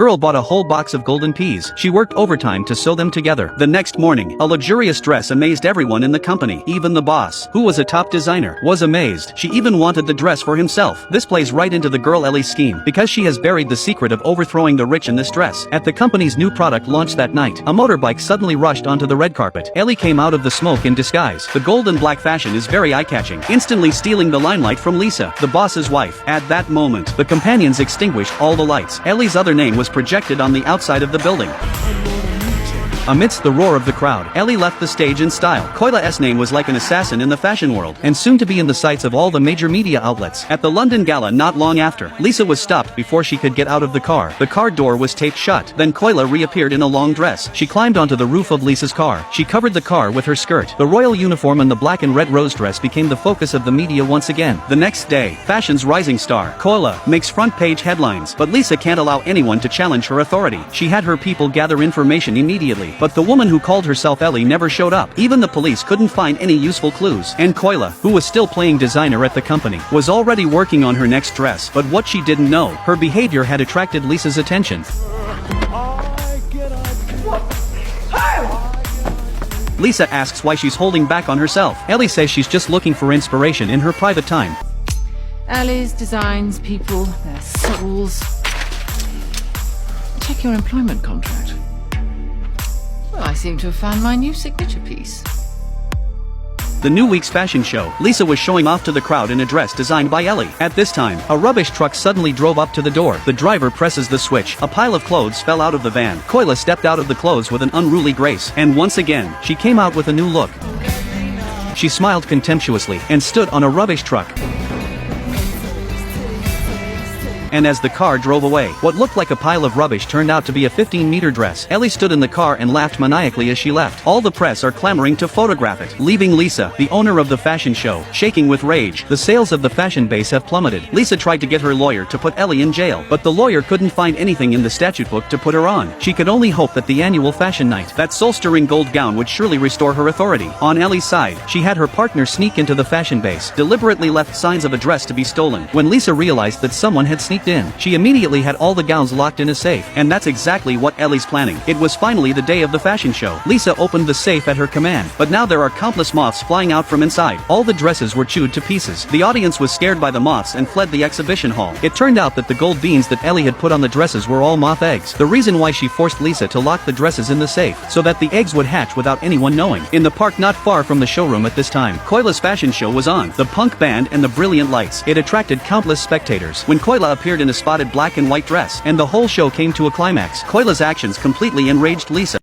Girl bought a whole box of golden peas. She worked overtime to sew them together. The next morning, a luxurious dress amazed everyone in the company. Even the boss, who was a top designer, was amazed. She even wanted the dress for himself. This plays right into the girl Ellie's scheme, because she has buried the secret of overthrowing the rich in this dress. At the company's new product launch that night, a motorbike suddenly rushed onto the red carpet. Ellie came out of the smoke in disguise. The gold and black fashion is very eye-catching, instantly stealing the limelight from Lisa, the boss's wife. At that moment, the companions extinguished all the lights. Ellie's other name was projected on the outside of the building. Amidst the roar of the crowd, Ellie left the stage in style. Koila's name was like an assassin in the fashion world, and soon to be in the sights of all the major media outlets. At the London Gala not long after, Lisa was stopped before she could get out of the car. The car door was taped shut. Then Koila reappeared in a long dress. She climbed onto the roof of Lisa's car. She covered the car with her skirt. The royal uniform and the black and red rose dress became the focus of the media once again. The next day, fashion's rising star, Koila, makes front page headlines. But Lisa can't allow anyone to challenge her authority. She had her people gather information immediately. But the woman who called herself Ellie never showed up. Even the police couldn't find any useful clues. And Koila, who was still playing designer at the company, was already working on her next dress. But what she didn't know, her behavior had attracted Lisa's attention. Lisa asks why she's holding back on herself. Ellie says she's just looking for inspiration in her private time. Ellie's designs, people, their souls. Check your employment contract. Well, I seem to have found my new signature piece. The new week's fashion show, Lisa was showing off to the crowd in a dress designed by Ellie. At this time, a rubbish truck suddenly drove up to the door. The driver presses the switch. A pile of clothes fell out of the van. Koila stepped out of the clothes with an unruly grace. And once again, she came out with a new look. She smiled contemptuously and stood on a rubbish truck. And as the car drove away, what looked like a pile of rubbish turned out to be a 15-meter dress. Ellie stood in the car and laughed maniacally as she left. All the press are clamoring to photograph it, leaving Lisa, the owner of the fashion show, shaking with rage. The sales of the fashion base have plummeted. Lisa tried to get her lawyer to put Ellie in jail, but the lawyer couldn't find anything in the statute book to put her on. She could only hope that the annual fashion night, that soul-stirring gold gown, would surely restore her authority. On Ellie's side, she had her partner sneak into the fashion base, deliberately left signs of a dress to be stolen. When Lisa realized that someone had sneaked in, she immediately had all the gowns locked in a safe. And that's exactly what Ellie's planning. It was finally the day of the fashion show. Lisa opened the safe at her command, but now there are countless moths flying out from inside. All the dresses were chewed to pieces. The audience was scared by the moths and fled the exhibition hall. It turned out that the gold beans that Ellie had put on the dresses were all moth eggs. The reason why she forced Lisa to lock the dresses in the safe, so that the eggs would hatch without anyone knowing. In the park not far from the showroom at this time, Koila's fashion show was on. The punk band and the brilliant lights. It attracted countless spectators. When Koila appeared in a spotted black and white dress, and the whole show came to a climax. Koila's actions completely enraged Lisa.